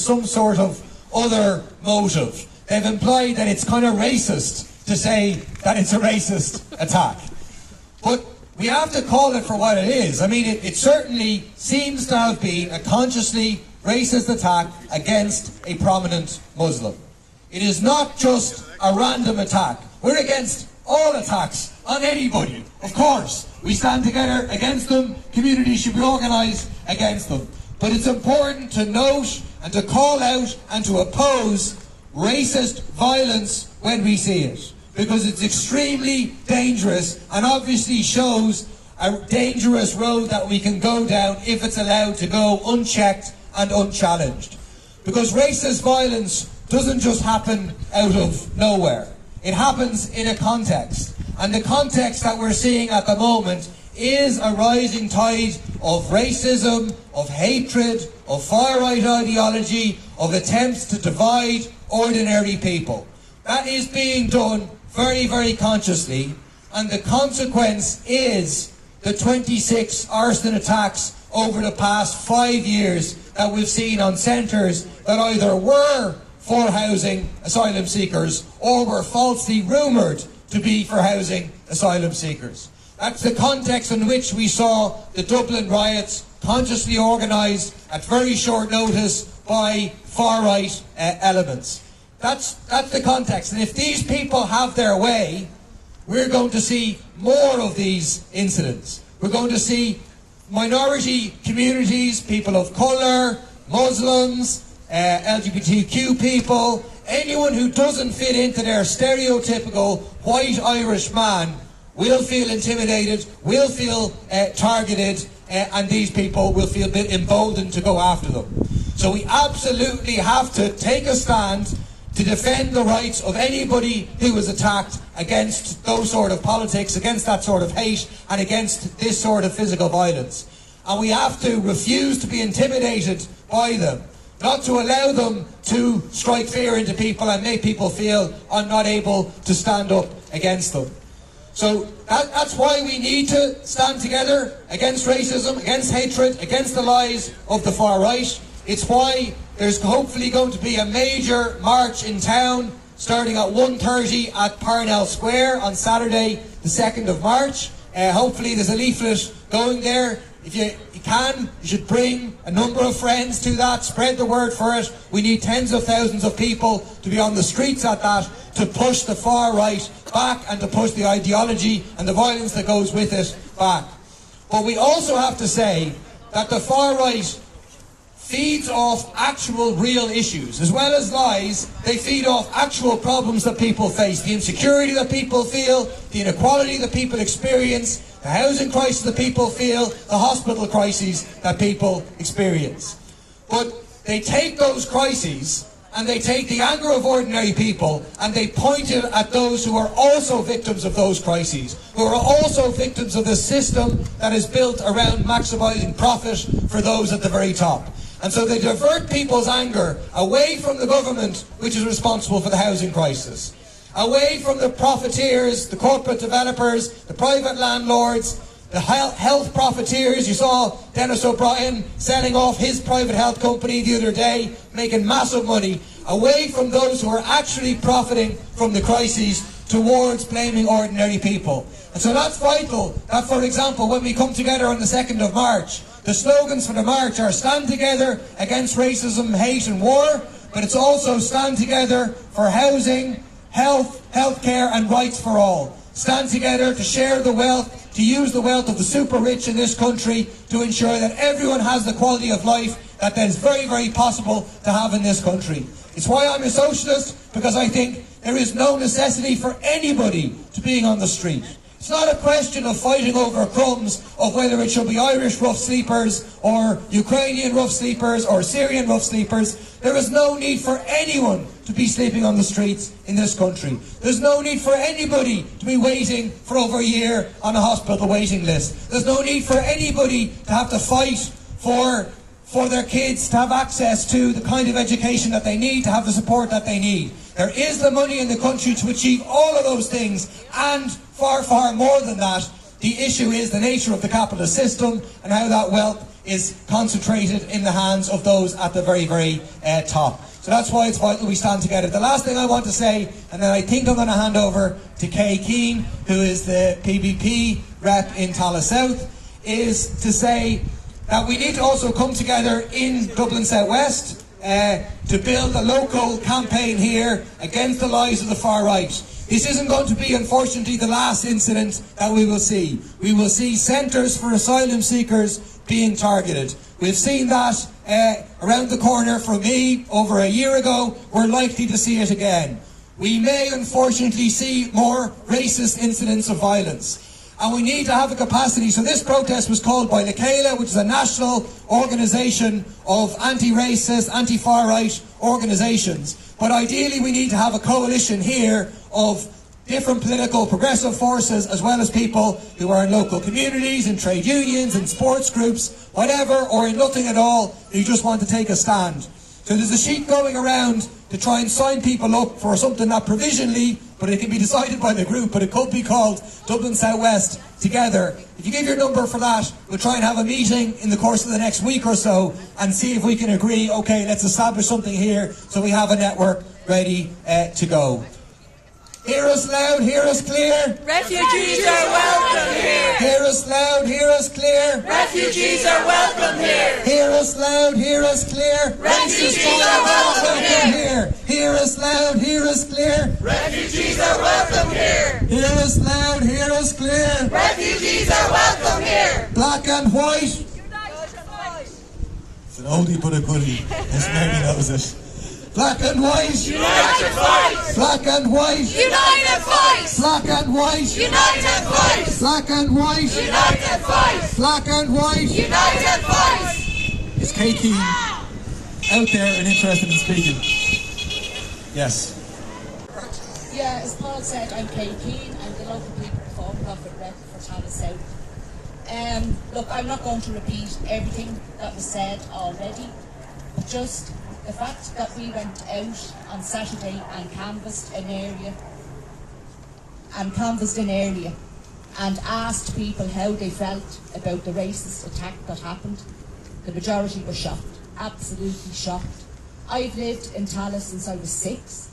some sort of other motive. They've implied that it's kind of racist to say that it's a racist attack. But we have to call it for what it is. I mean, it certainly seems to have been a consciously racist attack against a prominent Muslim. It is not just a random attack. We're against all attacks on anybody. Of course, we stand together against them. Communities should be organised against them. But it's important to note and to call out and to oppose racist violence when we see it, because it's extremely dangerous and obviously shows a dangerous road that we can go down if it's allowed to go unchecked and unchallenged. Because racist violence doesn't just happen out of nowhere. It happens in a context. And the context that we're seeing at the moment is a rising tide of racism, of hatred, of far-right ideology, of attempts to divide ordinary people. That is being done very, very consciously, and the consequence is the 26 arson attacks over the past 5 years that we've seen on centres that either were for housing asylum seekers or were falsely rumoured to be for housing asylum seekers. That's the context in which we saw the Dublin riots, consciously organised at very short notice by far-right elements. That's the context. And if these people have their way, we're going to see more of these incidents. We're going to see minority communities, people of colour, Muslims, LGBTQ people, anyone who doesn't fit into their stereotypical white Irish man will feel intimidated, will feel targeted, and these people will feel a bit emboldened to go after them. So we absolutely have to take a stand to defend the rights of anybody who was attacked against those sort of politics, against that sort of hate, and against this sort of physical violence. And we have to refuse to be intimidated by them, not to allow them to strike fear into people and make people feel I'm not able to stand up against them. So that's why we need to stand together against racism, against hatred, against the lies of the far right. It's why there's hopefully going to be a major march in town starting at 1:30 at Parnell Square on Saturday the 2nd of March. Hopefully there's a leaflet going there. If you can, you should bring a number of friends to that, spread the word for it. We need tens of thousands of people to be on the streets at that, to push the far right back and to push the ideology and the violence that goes with it back. But we also have to say that the far right feeds off actual real issues. As well as lies, they feed off actual problems that people face. The insecurity that people feel, the inequality that people experience, the housing crisis that people feel, the hospital crises that people experience. But they take those crises and they take the anger of ordinary people and they point it at those who are also victims of those crises, who are also victims of the system that is built around maximising profit for those at the very top. And so they divert people's anger away from the government, which is responsible for the housing crisis, away from the profiteers, the corporate developers, the private landlords, the health profiteers. You saw Dennis O'Brien selling off his private health company the other day, making massive money, away from those who are actually profiting from the crises towards blaming ordinary people. And so that's vital that, for example, when we come together on the 2nd of March, the slogans for the march are stand together against racism, hate and war, but it's also stand together for housing, health, healthcare and rights for all. Stand together to share the wealth, to use the wealth of the super rich in this country to ensure that everyone has the quality of life that is very, very possible to have in this country. It's why I'm a socialist, because I think there is no necessity for anybody to being on the street. It's not a question of fighting over crumbs of whether it should be Irish rough sleepers or Ukrainian rough sleepers or Syrian rough sleepers. There is no need for anyone to be sleeping on the streets in this country. There's no need for anybody to be waiting for over a year on a hospital waiting list. There's no need for anybody to have to fight for their kids to have access to the kind of education that they need, to have the support that they need. There is the money in the country to achieve all of those things and far, far more than that. The issue is the nature of the capitalist system and how that wealth is concentrated in the hands of those at the very, very top. So that's why it's vital we stand together. The last thing I want to say, and then I think I'm going to hand over to Kay Keane, who is the PBP rep in Tallaght South, is to say that we need to also come together in Dublin South West to build a local campaign here against the lies of the far right. This isn't going to be, unfortunately, the last incident that we will see. We will see centres for asylum seekers being targeted. We've seen that around the corner from me over a year ago. We're likely to see it again. We may, unfortunately, see more racist incidents of violence. And we need to have a capacity. So this protest was called by LCALA, which is a national organisation of anti-racist, anti-far right organisations. But ideally we need to have a coalition here of different political progressive forces, as well as people who are in local communities, in trade unions, in sports groups, whatever, or in nothing at all, who just want to take a stand. So there's a sheet going around to try and sign people up for something that provisionally, but it can be decided by the group, but it could be called Dublin South West Together. If you give your number for that, we'll try and have a meeting in the course of the next week or so and see if we can agree, okay, let's establish something here so we have a network ready to go. Hear us loud, hear us clear. Refugees are welcome here. Hear us loud, hear us clear. Refugees are welcome here. Hear us loud, hear us clear. Refugees are welcome here. Hear us loud, hear us clear. Refugees are welcome here. Hear us loud, hear us clear. Refugees are welcome here. Black and white. It's an oldie but a goodie. This maybe knows it. Black and white. United fight. Black and white. United fight. Black and white. United fight. Black and white. United fight. Black and white. United fight. Is Kay Keane out there and interested in speaking? Yes. Yeah, as Paul said, I'm Kay Keane. I'm the local people for-profit rep for Tallaght South. Look, I'm not going to repeat everything that was said already, but just the fact that we went out on Saturday and canvassed an area and asked people how they felt about the racist attack that happened, the majority were shocked, absolutely shocked. I've lived in Tallaght since I was 6.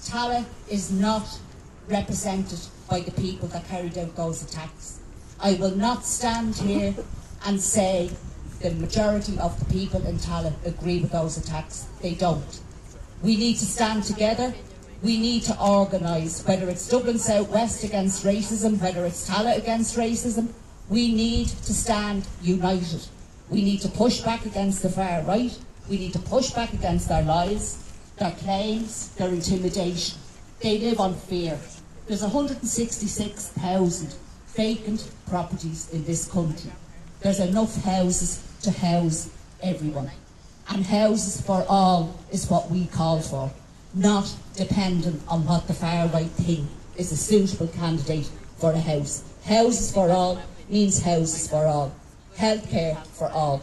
Tallaght is not represented by the people that carried out those attacks. I will not stand here and say the majority of the people in Tallaght agree with those attacks. They don't. We need to stand together. We need to organise, whether it's Dublin South West against racism, whether it's Tallaght against racism. We need to stand united. We need to push back against the far right. We need to push back against their lies, their claims, their intimidation. They live on fear. There's 166,000 vacant properties in this country. There's enough houses to house everyone. And houses for all is what we call for, not dependent on what the far right think is a suitable candidate for a house. Houses for all means houses for all. Healthcare for all.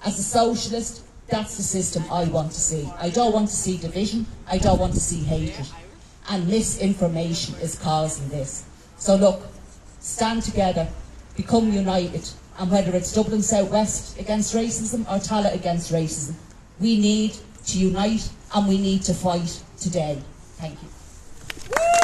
As a socialist, that's the system I want to see. I don't want to see division. I don't want to see hatred. And misinformation is causing this. So look, stand together, become united, and whether it's Dublin South West against racism or Tallaght against racism, we need to unite and we need to fight today. Thank you.